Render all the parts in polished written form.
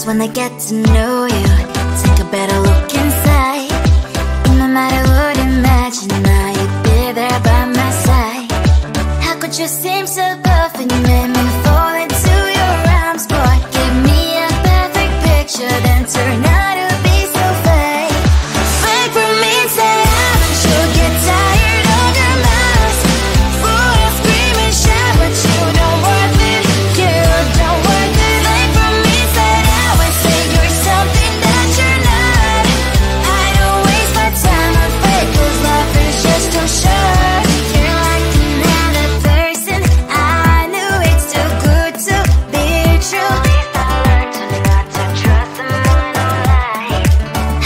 when I get to know you. Take a better look inside. In my mind I would imagine now you'd be there by my side. How could you seem so perfect? You made me fall into your arms, boy. Give me a perfect picture, then turn out to be so fake. Fake for me, say haven't you get tired of your mask? Full of scream and shout, but you don't worth it. You don't worth it. Fake for me, say I would say you're something that you're not. I don't waste my time on fake, 'cause life is just too short. You're like another person. I knew it's too good to be true. I learned to not to trust someone no lie.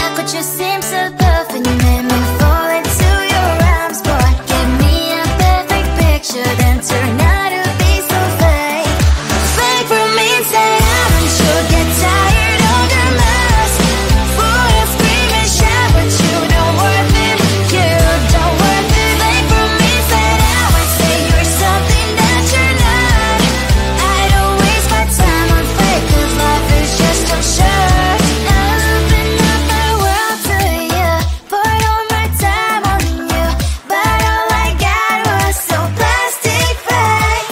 How could you seem so perfect? You made me fall into your arms, boy. Give me a perfect picture, then turn out to be so fake. Fake for me, say haven't you get tired of your mask? Full of scream and shout, but you don't worth it. You don't worth it. Fake for me, say I would say you're something that you're not. I don't waste my time on fake, 'cause life is just too short. I open up my world to you, poured all my time on you, but all I got was so plastic fake.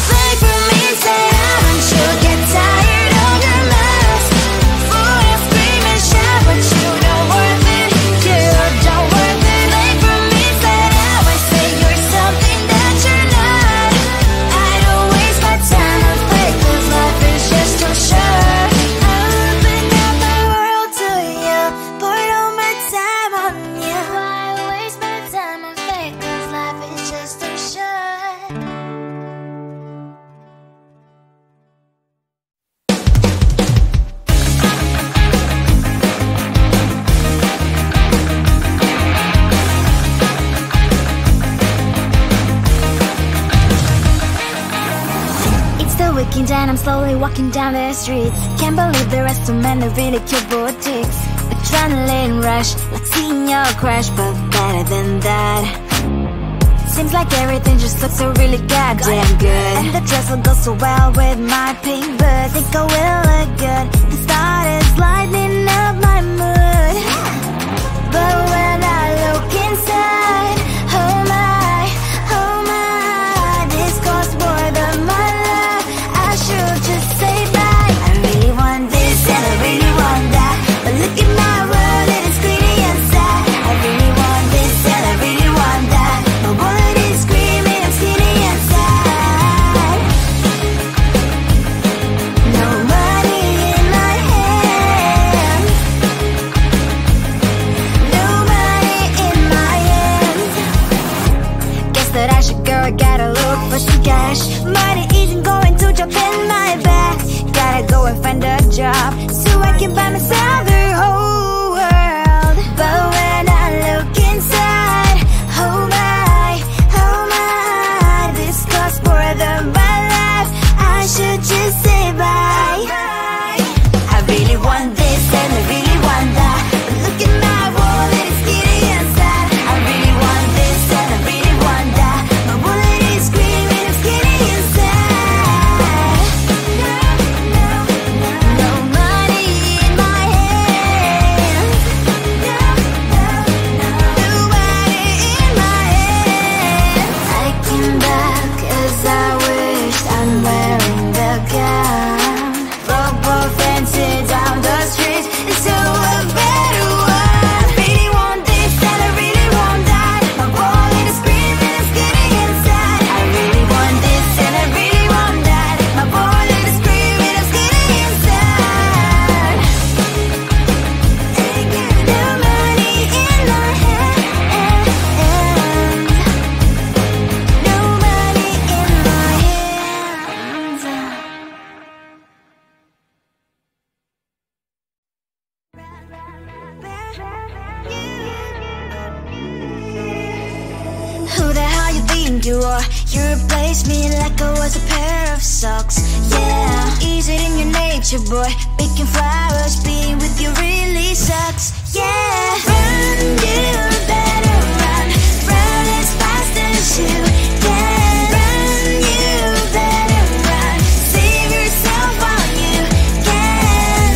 Fake for me, say haven't you get tired of your mask? Full of scream and shout, but you don't worth it. You don't worth it. Fake for me, say I would say you're something that you're not. I don't waste my time on fake, 'cause life is just too short. I open up my world to you, poured all my time on you. Why waste my time on fake, 'cause life is just too short. It's the weekend and I'm slowly walking down the streets. Can't believe there are so many really cute boutiques. Adrenaline rush, like seeing your crush, but better than that. Seems like everything just looks so really goddamn good. And the dress will go so well with my pink boots. Think I will look good. The start is lighting up my mood. But when I look inside, oh my, this costs more than my love. I should just say bye. I really want this and I really want that, but look at my world, it is clearly inside. I really want this and I really want that. My wallet is screaming, I'm skinny inside. No money in my hand. No money in my hand. Guess that I should go, gotta look for some cash. Money isn't going to jump in my bag. Gotta go and find a job so I can buy myself the whole world. But when I look inside, oh my, this costs more than my life. I should just say bye. I really want this and I really want that, but look at my wallet, it's skinny inside. I really want this and I really want that. My wallet is screaming, I'm skinny inside. No money in my hand. No money in my hand. I came back 'cause I wish I'm wearing the gown. Football fancy down the street into a better one. I really want this and I really want that. My wallet is screaming, I'm skinny inside. I really want this and I really want that. My wallet is screaming, I'm skinny inside. No money in my hand. No money in my hands. Who the hell you think you are? You replaced me like I was a pair of socks. Yeah, is it in your nature, boy? Picking flowers, being with you really sucks. Yeah, run, you better run. Run as fast as you can. Run, you better run. Save yourself while you can.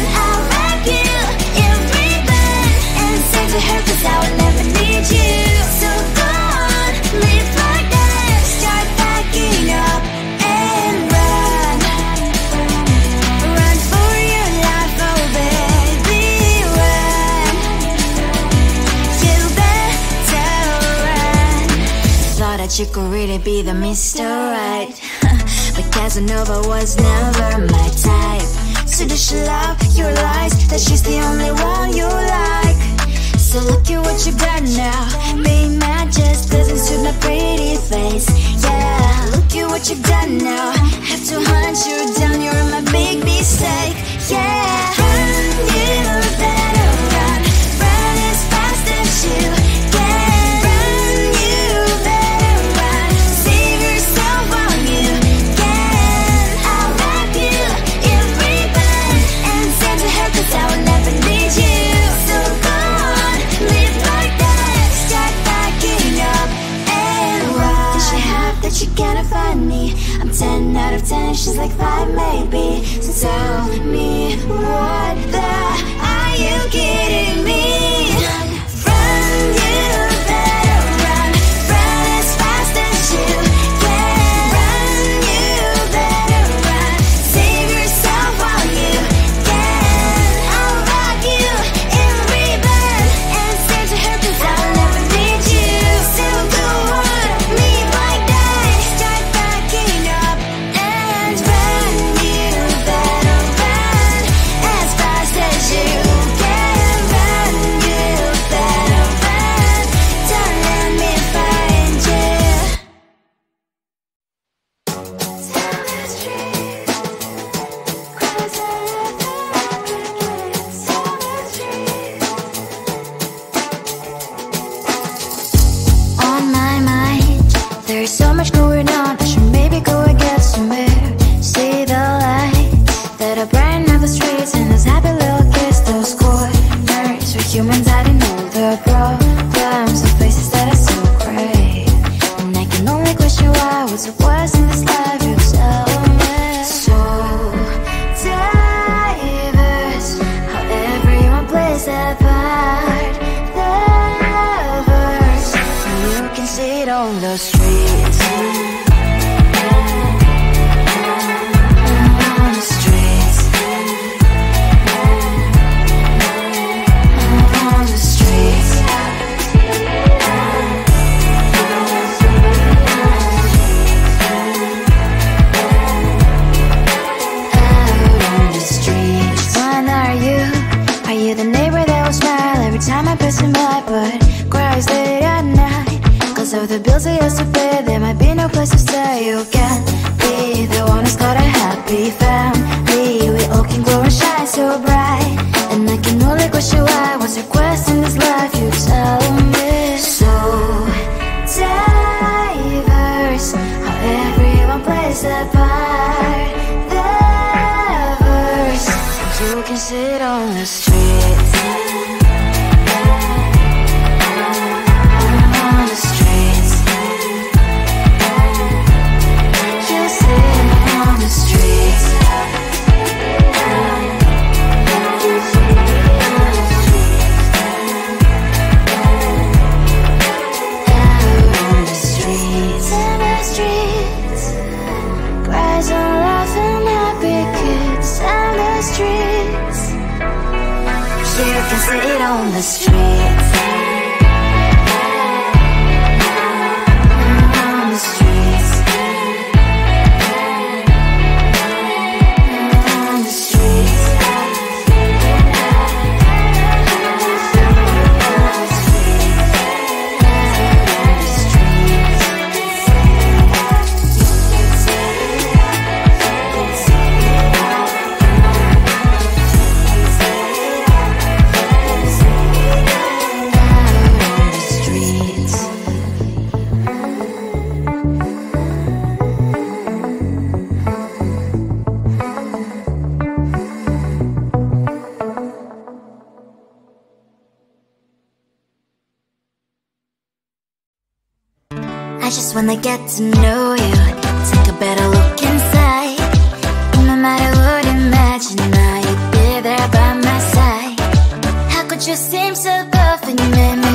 that you could really be the Mr. Right. But Casanova was never my type. So does she love your lies, that she's the only one you like? So look at what you got now. Being mad just doesn't suit my pretty face. Yeah, look at what you've done now. Have to hunt you down, you're my big mistake. Yeah, run, you better run. Run as fast as you can. Run, you better run. Save yourself while you can. I'll wrap you in ribbon and send to her, 'cause I will never need you. So go on, live like that. Start backing up and run. Does she have that she cannot find me? I'm 10 out of 10, she's like 5 maybe. So tell me, what the are you kidding me? Run, run, you better run. Run as fast as you can. Run, you better run. Save yourself while you can. I'll rock you in ribbon and send to her, 'cause I'll never need you. So go on, leave like that. Start backing up and run. You better run as fast as you can. Run, you better run. Don't let me find you. On my mind, there's so much going on. I should maybe go and get some air. See the lights that are brighten up the streets, and those happy little kids, those corners where humans hiding all the problems, the faces that are so great. And I can only question why, what's the worst in this life, you tell me. So diverse, how everyone plays their part. Lovers, and you can see it on the streets. On the streets. On the streets. Out on the streets. When are you? Are you the neighbor that will smile every time I pass him by, but cries late at night? 'Cause of the bills he has to pay, there might be no place to stay. You can't be the one who's got a happy family. We all can glow and shine so bright, and I can only question why, what's your quest in this life, you tell me. So diverse, how everyone plays their part. Lovers, you can sit on the streets. On the streets. You sit on the streets. Out on the streets. In the streets. Cries and laughing happy kids. On the streets. You can sit on the streets. On the streets. On the streets. I just wanna get to know you, take a better look inside. No matter what, imagine now you'd be there by my side. How could you seem so good when you made me